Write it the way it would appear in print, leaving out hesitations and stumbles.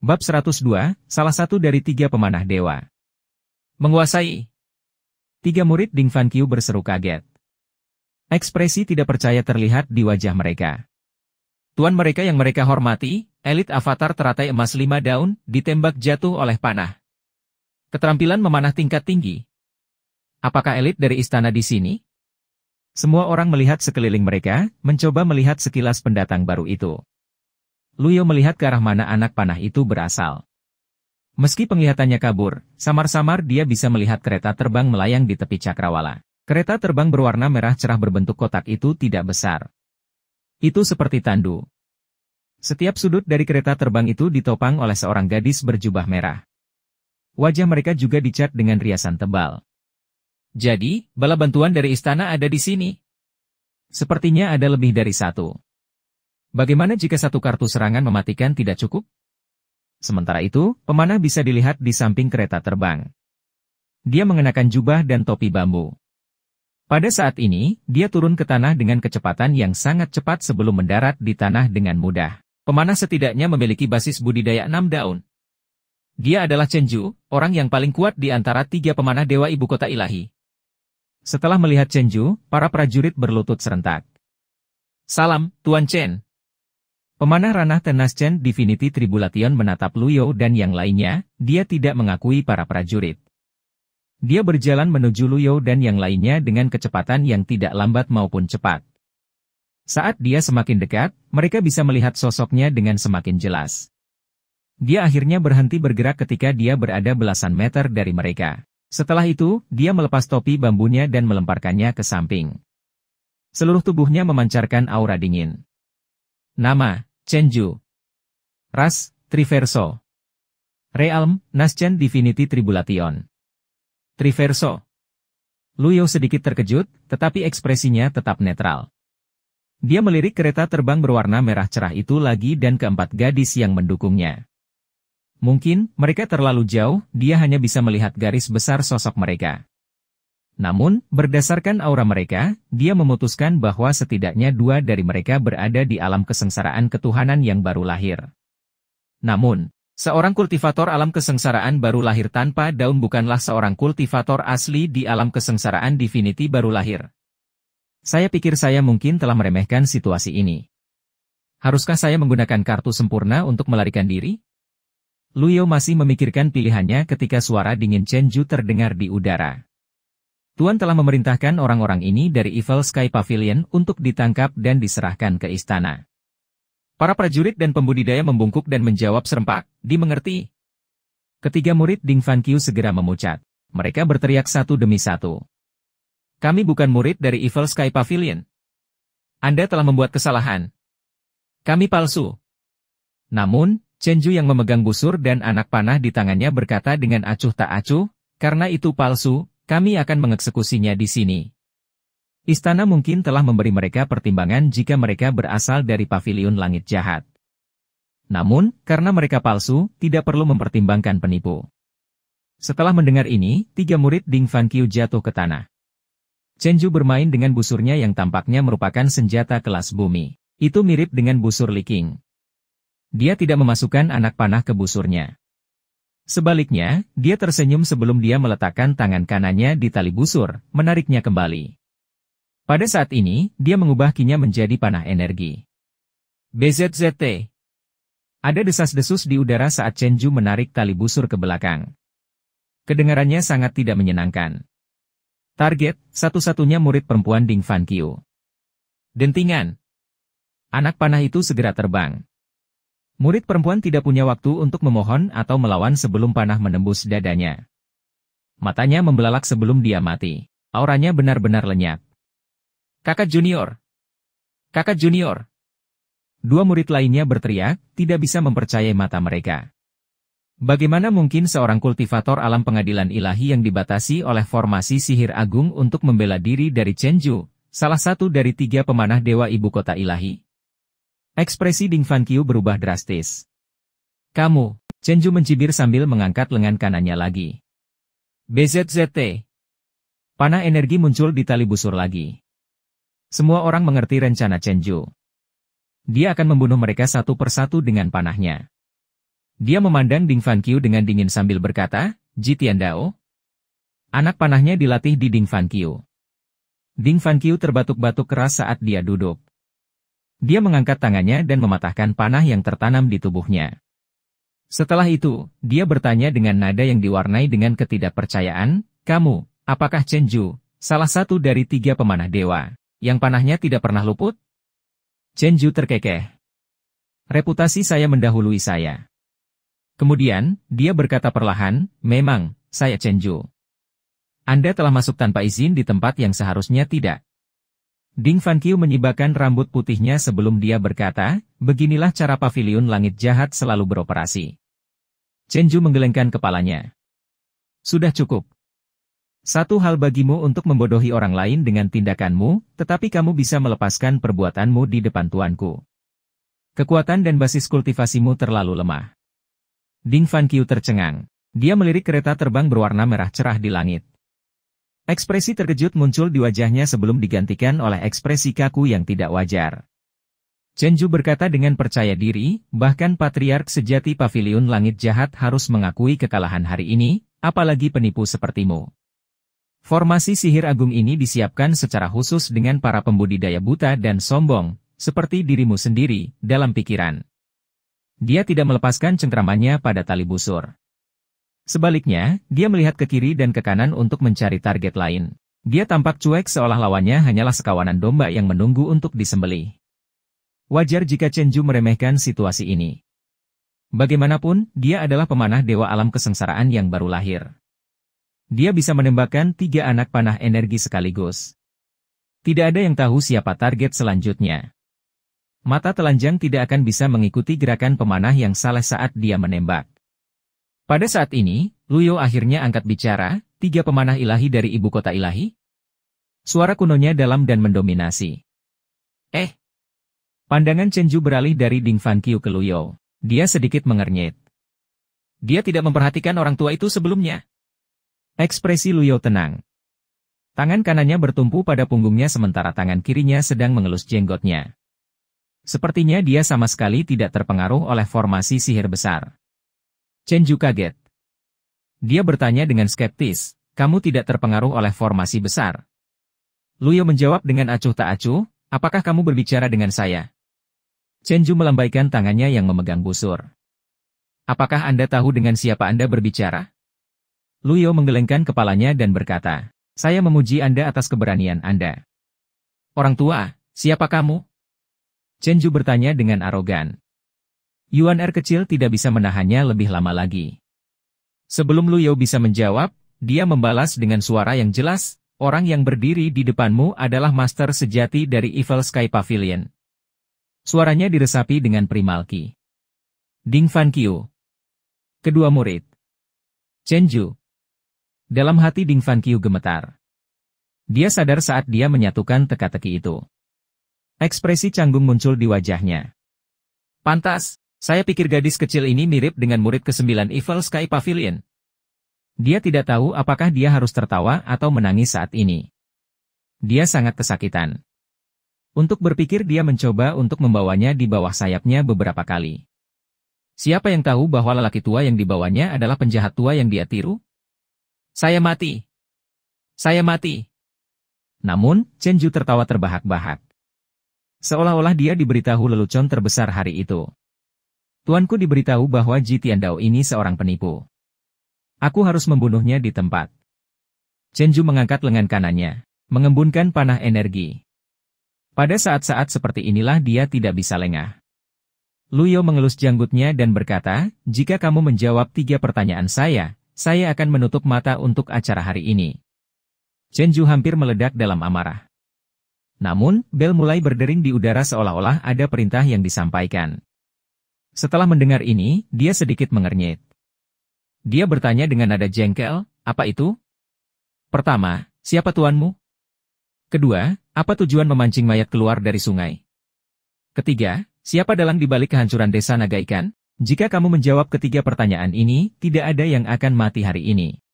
Bab 102, salah satu dari 3 pemanah dewa. Menguasai. 3 murid Ding Fan Qiu berseru kaget. Ekspresi tidak percaya terlihat di wajah mereka. Tuan mereka yang mereka hormati, elit avatar teratai emas 5 daun, ditembak jatuh oleh panah. Keterampilan memanah tingkat tinggi. Apakah elit dari istana di sini? Semua orang melihat sekeliling mereka, mencoba melihat sekilas pendatang baru itu. Luyo melihat ke arah mana anak panah itu berasal. Meski penglihatannya kabur, samar-samar dia bisa melihat kereta terbang melayang di tepi cakrawala. Kereta terbang berwarna merah cerah berbentuk kotak itu tidak besar. Itu seperti tandu. Setiap sudut dari kereta terbang itu ditopang oleh seorang gadis berjubah merah. Wajah mereka juga dicat dengan riasan tebal. Jadi, bala bantuan dari istana ada di sini. Sepertinya ada lebih dari 1. Bagaimana jika 1 kartu serangan mematikan tidak cukup? Sementara itu, pemanah bisa dilihat di samping kereta terbang. Dia mengenakan jubah dan topi bambu. Pada saat ini, dia turun ke tanah dengan kecepatan yang sangat cepat sebelum mendarat di tanah dengan mudah. Pemanah setidaknya memiliki basis budidaya 6 daun. Dia adalah Chen Ju, orang yang paling kuat di antara 3 pemanah dewa ibu kota ilahi. Setelah melihat Chen Ju, para prajurit berlutut serentak. Salam, Tuan Chen. Pemanah ranah tenas Chen Divinity Tribulation menatap Luyo dan yang lainnya, dia tidak mengakui para prajurit. Dia berjalan menuju Luyo dan yang lainnya dengan kecepatan yang tidak lambat maupun cepat. Saat dia semakin dekat, mereka bisa melihat sosoknya dengan semakin jelas. Dia akhirnya berhenti bergerak ketika dia berada belasan meter dari mereka. Setelah itu, dia melepas topi bambunya dan melemparkannya ke samping. Seluruh tubuhnya memancarkan aura dingin. Nama, Chen Ju. Ras, Triverso. Realm, Naschen Divinity Tribulation. Triverso. Luyo sedikit terkejut, tetapi ekspresinya tetap netral. Dia melirik kereta terbang berwarna merah cerah itu lagi dan keempat gadis yang mendukungnya. Mungkin, mereka terlalu jauh, dia hanya bisa melihat garis besar sosok mereka. Namun, berdasarkan aura mereka, dia memutuskan bahwa setidaknya 2 dari mereka berada di alam kesengsaraan ketuhanan yang baru lahir. Namun, seorang kultivator alam kesengsaraan baru lahir tanpa daun bukanlah seorang kultivator asli di alam kesengsaraan Divinity baru lahir. Saya pikir saya mungkin telah meremehkan situasi ini. Haruskah saya menggunakan kartu sempurna untuk melarikan diri? Luyo masih memikirkan pilihannya ketika suara dingin Chen Ju terdengar di udara. Tuan telah memerintahkan orang-orang ini dari Evil Sky Pavilion untuk ditangkap dan diserahkan ke istana. Para prajurit dan pembudidaya membungkuk dan menjawab serempak, dimengerti. Ketiga murid Ding Fan Qiu segera memucat. Mereka berteriak satu demi satu. Kami bukan murid dari Evil Sky Pavilion. Anda telah membuat kesalahan. Kami palsu. Namun, Chen Ju yang memegang busur dan anak panah di tangannya berkata dengan acuh tak acuh, karena itu palsu, kami akan mengeksekusinya di sini. Istana mungkin telah memberi mereka pertimbangan jika mereka berasal dari pavilion langit jahat. Namun, karena mereka palsu, tidak perlu mempertimbangkan penipu. Setelah mendengar ini, 3 murid Ding Fan Qiu jatuh ke tanah. Chen Ju bermain dengan busurnya yang tampaknya merupakan senjata kelas bumi. Itu mirip dengan busur Li Qing. Dia tidak memasukkan anak panah ke busurnya. Sebaliknya, dia tersenyum sebelum dia meletakkan tangan kanannya di tali busur, menariknya kembali. Pada saat ini, dia mengubah kinya menjadi panah energi. BZZT. Ada desas-desus di udara saat Chen Ju menarik tali busur ke belakang. Kedengarannya sangat tidak menyenangkan. Target, satu-satunya murid perempuan Ding Fan Qiu. Dentingan. Anak panah itu segera terbang. Murid perempuan tidak punya waktu untuk memohon atau melawan sebelum panah menembus dadanya. Matanya membelalak sebelum dia mati. Auranya benar-benar lenyap. Kakak junior! Kakak junior! 2 murid lainnya berteriak, tidak bisa mempercayai mata mereka. Bagaimana mungkin seorang kultivator alam pengadilan ilahi yang dibatasi oleh formasi sihir agung untuk membela diri dari Chen Ju, salah satu dari 3 pemanah dewa ibu kota ilahi? Ekspresi Ding Fan Qiu berubah drastis. Kamu, Chen Ju mencibir sambil mengangkat lengan kanannya lagi. BZZT. Panah energi muncul di tali busur lagi. Semua orang mengerti rencana Chen Ju. Dia akan membunuh mereka satu persatu dengan panahnya. Dia memandang Ding Fanqiu dengan dingin sambil berkata, Ji Tiandao. Anak panahnya dilatih di Ding Fanqiu. Ding Fanqiu terbatuk-batuk keras saat dia duduk. Dia mengangkat tangannya dan mematahkan panah yang tertanam di tubuhnya. Setelah itu, dia bertanya dengan nada yang diwarnai dengan ketidakpercayaan, kamu, apakah Chen Ju, salah satu dari 3 pemanah dewa, yang panahnya tidak pernah luput? Chen Ju terkekeh. Reputasi saya mendahului saya. Kemudian, dia berkata perlahan, memang, saya Chen Ju. Anda telah masuk tanpa izin di tempat yang seharusnya tidak. Ding Fanqiu menyibakkan rambut putihnya sebelum dia berkata, beginilah cara paviliun langit jahat selalu beroperasi. Chen Ju menggelengkan kepalanya. Sudah cukup. Satu hal bagimu untuk membodohi orang lain dengan tindakanmu, tetapi kamu bisa melepaskan perbuatanmu di depan tuanku. Kekuatan dan basis kultivasimu terlalu lemah. Ding Fanqiu tercengang. Dia melirik kereta terbang berwarna merah cerah di langit. Ekspresi terkejut muncul di wajahnya sebelum digantikan oleh ekspresi kaku yang tidak wajar. Chen Ju berkata dengan percaya diri, bahkan patriark sejati paviliun langit jahat harus mengakui kekalahan hari ini, apalagi penipu sepertimu. Formasi sihir agung ini disiapkan secara khusus dengan para pembudidaya buta dan sombong, seperti dirimu sendiri, dalam pikiran. Dia tidak melepaskan cengkramannya pada tali busur. Sebaliknya, dia melihat ke kiri dan ke kanan untuk mencari target lain. Dia tampak cuek seolah lawannya hanyalah sekawanan domba yang menunggu untuk disembelih. Wajar jika Chen Ju meremehkan situasi ini. Bagaimanapun, dia adalah pemanah dewa alam kesengsaraan yang baru lahir. Dia bisa menembakkan 3 anak panah energi sekaligus. Tidak ada yang tahu siapa target selanjutnya. Mata telanjang tidak akan bisa mengikuti gerakan pemanah yang salah saat dia menembak. Pada saat ini, Luyo akhirnya angkat bicara, 3 pemanah ilahi dari ibu kota ilahi? Suara kunonya dalam dan mendominasi. Pandangan Chen Ju beralih dari Ding Fanqiu ke Luyo. Dia sedikit mengernyit. Dia tidak memperhatikan orang tua itu sebelumnya. Ekspresi Luyo tenang. Tangan kanannya bertumpu pada punggungnya sementara tangan kirinya sedang mengelus jenggotnya. Sepertinya dia sama sekali tidak terpengaruh oleh formasi sihir besar. Chen Ju kaget. Dia bertanya dengan skeptis, kamu tidak terpengaruh oleh formasi besar? Luyo menjawab dengan acuh tak acuh, apakah kamu berbicara dengan saya? Chen Ju melambaikan tangannya yang memegang busur. Apakah Anda tahu dengan siapa Anda berbicara? Luyo menggelengkan kepalanya dan berkata, saya memuji Anda atas keberanian Anda. Orang tua, siapa kamu? Chen Ju bertanya dengan arogan. Yuan Er kecil tidak bisa menahannya lebih lama lagi. Sebelum Luyo bisa menjawab, dia membalas dengan suara yang jelas, orang yang berdiri di depanmu adalah master sejati dari Evil Sky Pavilion. Suaranya diresapi dengan primalki. Ding Fanqiu. Kedua murid. Chen Ju. Dalam hati Ding Fanqiu gemetar. Dia sadar saat dia menyatukan teka-teki itu. Ekspresi canggung muncul di wajahnya. Pantas, saya pikir gadis kecil ini mirip dengan murid ke-9 Evil Sky Pavilion. Dia tidak tahu apakah dia harus tertawa atau menangis saat ini. Dia sangat kesakitan. Untuk berpikir dia mencoba untuk membawanya di bawah sayapnya beberapa kali. Siapa yang tahu bahwa lelaki tua yang dibawanya adalah penjahat tua yang dia tiru? Saya mati. Saya mati. Namun, Chen Ju tertawa terbahak-bahak. Seolah-olah dia diberitahu lelucon terbesar hari itu. Tuanku diberitahu bahwa Ji Tiandao ini seorang penipu. Aku harus membunuhnya di tempat. Chen Ju mengangkat lengan kanannya, mengembunkan panah energi. Pada saat-saat seperti inilah dia tidak bisa lengah. Luyo mengelus janggutnya dan berkata, jika kamu menjawab 3 pertanyaan saya akan menutup mata untuk acara hari ini. Chen Ju hampir meledak dalam amarah. Namun, bel mulai berdering di udara seolah-olah ada perintah yang disampaikan. Setelah mendengar ini, dia sedikit mengernyit. Dia bertanya dengan nada jengkel, apa itu? Pertama, siapa tuanmu? Kedua, apa tujuan memancing mayat keluar dari sungai? Ketiga, siapa dalang di balik kehancuran desa Naga Ikan? Jika kamu menjawab ketiga pertanyaan ini, tidak ada yang akan mati hari ini.